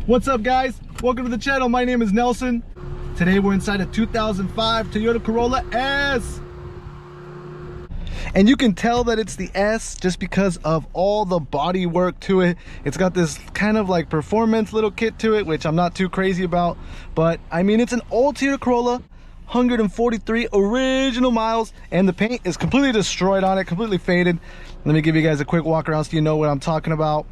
What's up, guys? Welcome to the channel. My name is Nelson. Today we're inside a 2005 Toyota Corolla S. And you can tell that it's the S just because of all the body work to it. It's got this kind of like performance little kit to it, which I'm not too crazy about. But I mean, it's an old Toyota Corolla, 143 original miles, and the paint is completely destroyed on it, completely faded. Let me give you guys a quick walk around so you know what I'm talking about.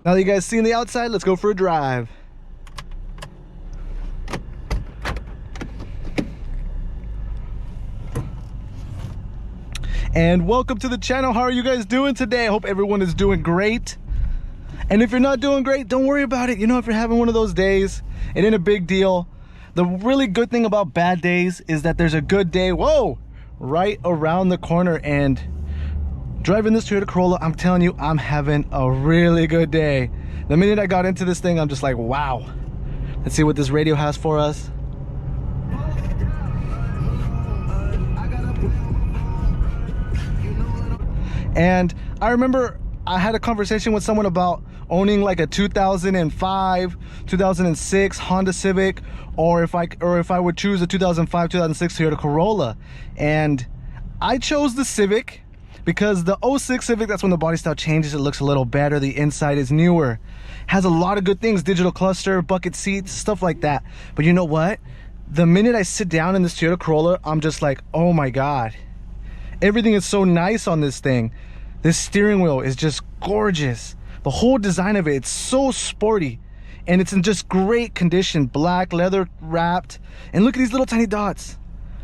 Now that you guys seen the outside, let's go for a drive. And welcome to the channel. How are you guys doing today? I hope everyone is doing great. And if you're not doing great, don't worry about it. You know, if you're having one of those days, it ain't a big deal. The really good thing about bad days is that there's a good day, whoa, right around the corner. And driving this Toyota Corolla, I'm telling you, I'm having a really good day. The minute I got into this thing, I'm just like, wow. Let's see what this radio has for us. And I remember I had a conversation with someone about owning like a 2005, 2006 Honda Civic, or if I would choose a 2005, 2006 Toyota Corolla. And I chose the Civic, because the 06 Civic, that's when the body style changes. It looks a little better. The inside is newer. Has a lot of good things. Digital cluster, bucket seats, stuff like that. But you know what? The minute I sit down in this Toyota Corolla, I'm just like, oh my God. Everything is so nice on this thing. This steering wheel is just gorgeous. The whole design of it, it's so sporty. And it's in just great condition. Black, leather wrapped. And look at these little tiny dots.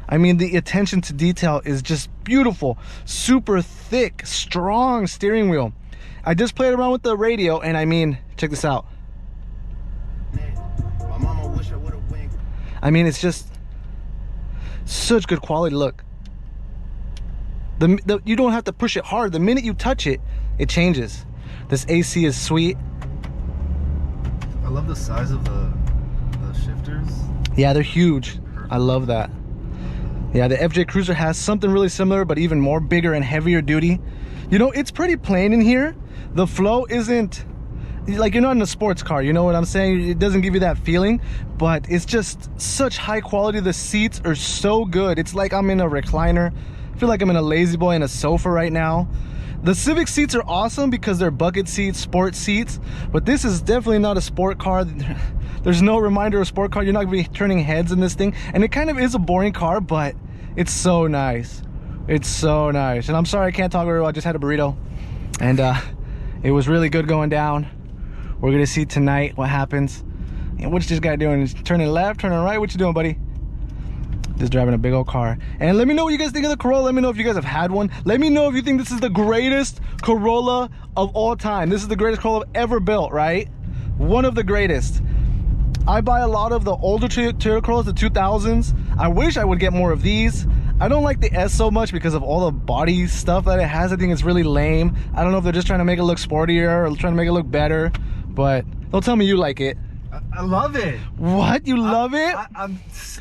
I mean, the attention to detail is just beautiful. Super thick, strong steering wheel. I just played around with the radio, and I mean, check this out. I mean, it's just such good quality. Look, you don't have to push it hard. The minute you touch it, it changes. This AC is sweet. I love the size of the shifters. Yeah, they're huge. I love that. Yeah, the FJ Cruiser has something really similar, but even more bigger and heavier duty. You know, it's pretty plain in here. The flow isn't, like, you're not in a sports car, you know what I'm saying? It doesn't give you that feeling, but it's just such high quality. The seats are so good. It's like I'm in a recliner. I feel like I'm in a lazy boy in a sofa right now. The Civic seats are awesome because they're bucket seats, sport seats, but this is definitely not a sport car. There's no reminder of a sport car. You're not gonna be turning heads in this thing. And it kind of is a boring car, but it's so nice. It's so nice. And I'm sorry I can't talk very well. I just had a burrito. And it was really good going down. We're gonna see tonight what happens. And what's this guy doing? He's turning left, turning right? What you doing, buddy? Just driving a big old car. And let me know what you guys think of the Corolla. Let me know if you guys have had one. Let me know if you think this is the greatest Corolla of all time. This is the greatest Corolla ever built, right? One of the greatest. I buy a lot of the older Toyota Corollas, the 2000s. I wish I would get more of these. I don't like the S so much because of all the body stuff that it has. I think it's really lame. I don't know if they're just trying to make it look sportier or trying to make it look better, but don't tell me you like it. I love it. What? You love it?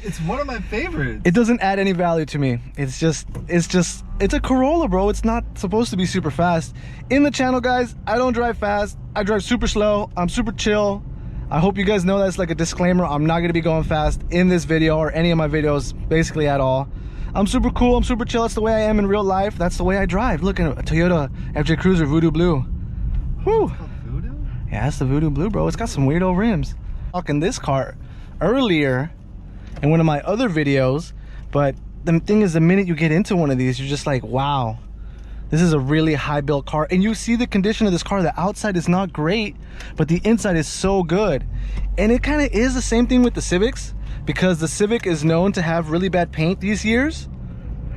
It's one of my favorites. It doesn't add any value to me. It's a Corolla, bro. It's not supposed to be super fast. In the channel, guys, I don't drive fast. I drive super slow. I'm super chill. I hope you guys know that's like a disclaimer. I'm not gonna be going fast in this video or any of my videos, basically at all. I'm super cool, I'm super chill. That's the way I am in real life. That's the way I drive. Look at a Toyota FJ Cruiser Voodoo Blue. Whew. Voodoo? Yeah, it's the Voodoo Blue, bro. It's got some weirdo rims. Talking this car earlier in one of my other videos, but the thing is, the minute you get into one of these, you're just like, wow, this is a really high built car. And you see the condition of this car. The outside is not great, but the inside is so good. And it kind of is the same thing with the Civics, because the Civic is known to have really bad paint these years,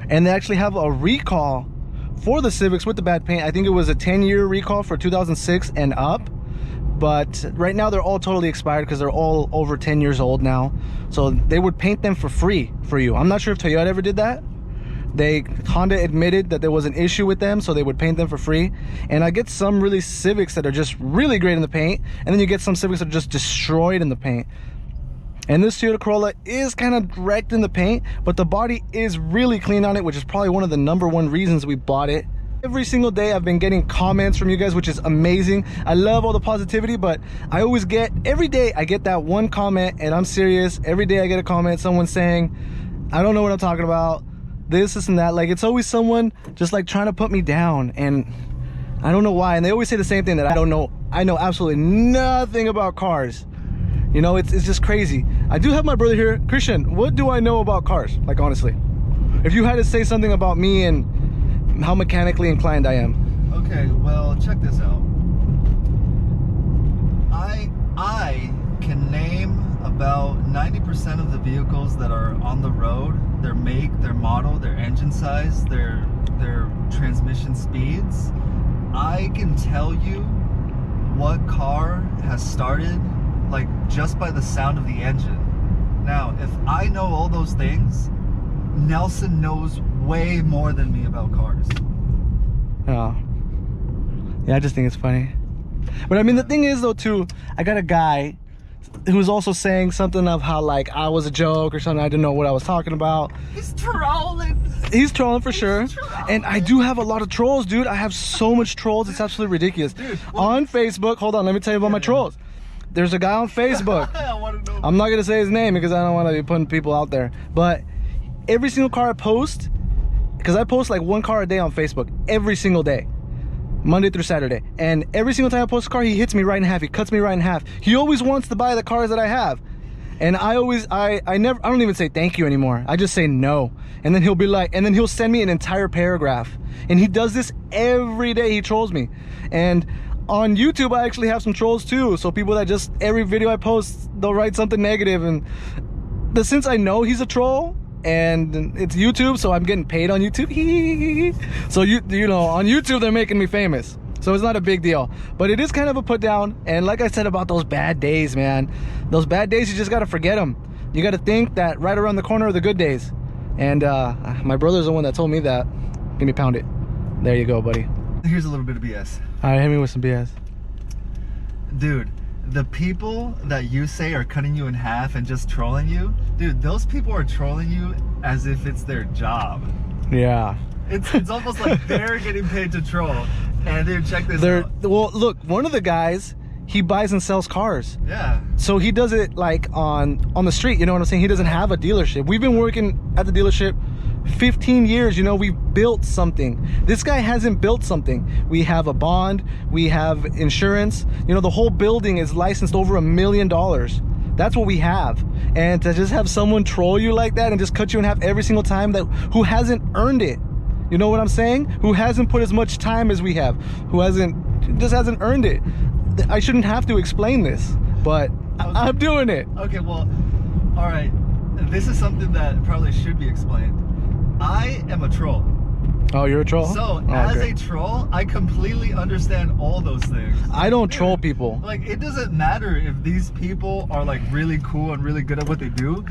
and they actually have a recall for the Civics with the bad paint. I think it was a 10-year recall for 2006 and up, but right now they're all totally expired because they're all over 10 years old now. So they would paint them for free for you. I'm not sure if Toyota ever did that. Honda admitted that there was an issue with them, so they would paint them for free. And I get some really Civics that are just really great in the paint, and then you get some Civics that are just destroyed in the paint. And this Toyota Corolla is kind of wrecked in the paint, but the body is really clean on it, which is probably one of the #1 reasons we bought it. Every single day I've been getting comments from you guys, which is amazing. I love all the positivity, but I always get, every day I get that one comment, and I'm serious. Every day I get a comment, someone saying, I don't know what I'm talking about, this and that. Like, it's always someone just like trying to put me down, and I don't know why. And they always say the same thing, that I don't know. I know absolutely nothing about cars. You know, it's just crazy. I do have my brother here. Christian, what do I know about cars? Like, honestly, if you had to say something about me and how mechanically inclined I am. Okay, well, check this out. I can name about 90% of the vehicles that are on the road, their make, their model, their engine size, their transmission speeds. I can tell you what car has started, like, just by the sound of the engine. Now, if I know all those things, Nelson knows way more than me about cars. Oh. Yeah, I just think it's funny. But I mean, the thing is, though, too, I got a guy who was also saying something of how, like, I was a joke or something. I didn't know what I was talking about. He's trolling. He's trolling for sure. And I do have a lot of trolls, dude. I have so much trolls. It's absolutely ridiculous. Dude, on Facebook, hold on, let me tell you about my trolls. There's a guy on Facebook. I wanna know. I'm not going to say his name because I don't want to be putting people out there. But every single car I post, because I post like one car a day on Facebook, every single day, Monday through Saturday, and every single time I post a car, he hits me right in half. He cuts me right in half. He always wants to buy the cars that I have, and I don't even say thank you anymore. I just say no, and then he'll be like, and then he'll send me an entire paragraph, and he does this every day. He trolls me. And on YouTube, I actually have some trolls too. So people that just, every video I post, they'll write something negative, and since I know he's a troll, and it's YouTube, so I'm getting paid on YouTube. So you know, on YouTube they're making me famous, so it's not a big deal. But it is kind of a put down. And like I said about those bad days, man, those bad days, you just gotta forget them. You gotta think that right around the corner are the good days. And my brother's the one that told me that. Give me pound it. There you go, buddy. Here's a little bit of BS. All right, hit me with some BS. Dude, the people that you say are cutting you in half and just trolling you, dude, those people are trolling you as if it's their job. Yeah. It's almost like they're getting paid to troll. And dude, check this out. Well, look, one of the guys, he buys and sells cars. Yeah. So he does it like on the street, you know what I'm saying? He doesn't have a dealership. We've been working at the dealership 15 years, you know, we've built something. This guy hasn't built something. We have a bond, we have insurance, you know, the whole building is licensed over $1 million. That's what we have. And to just have someone troll you like that and just cut you in half every single time, that who hasn't earned it, you know what I'm saying? Who hasn't put as much time as we have, who just hasn't earned it. I shouldn't have to explain this, but I'm doing it. Okay, well, all right, this is something that probably should be explained. I am a troll. Oh, you're a troll? So, as a troll, I completely understand all those things. I don't troll people. Like, it doesn't matter if these people are, like, really cool and really good at what they do.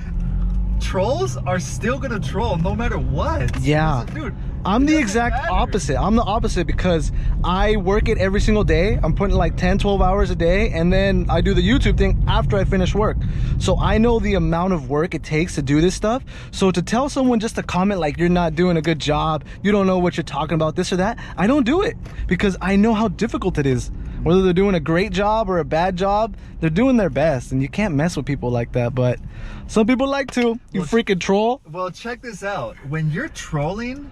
Trolls are still gonna troll no matter what. Yeah. Dude, I'm the exact opposite. I'm the opposite because I work it every single day. I'm putting like 10-12 hours a day, and then I do the YouTube thing after I finish work. So I know the amount of work it takes to do this stuff. So to tell someone just to comment like you're not doing a good job, you don't know what you're talking about, this or that, I don't do it because I know how difficult it is. Whether they're doing a great job or a bad job, they're doing their best, and you can't mess with people like that. But some people like to. You freaking troll. Well, check this out. When you're trolling,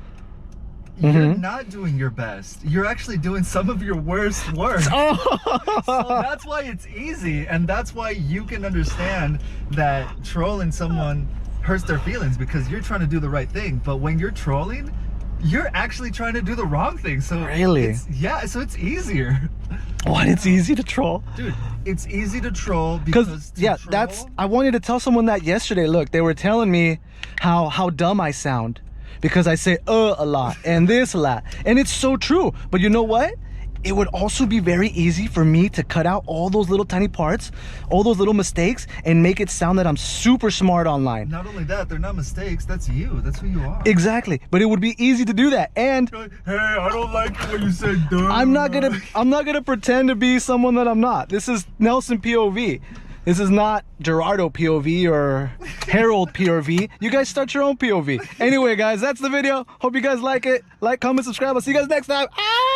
you're not doing your best. You're actually doing some of your worst work. So that's why it's easy, and that's why you can understand that trolling someone hurts their feelings, because you're trying to do the right thing. But when you're trolling, you're actually trying to do the wrong thing. So really, yeah, so it's easier. What? It's easy to troll, dude. It's easy to troll because I wanted to tell someone that yesterday. Look, they were telling me how dumb I sound because I say a lot and this a lot, and it's so true. But you know what? It would also be very easy for me to cut out all those little tiny parts, all those little mistakes, and make it sound that I'm super smart online. Not only that, they're not mistakes. That's you. That's who you are. Exactly. But it would be easy to do that. And hey, I don't like it when you say dumb. I'm not gonna pretend to be someone that I'm not. This is Nelson POV. This is not Gerardo POV or Harold POV. You guys start your own POV. Anyway, guys, that's the video. Hope you guys like it. Like, comment, subscribe. I'll see you guys next time. Ah!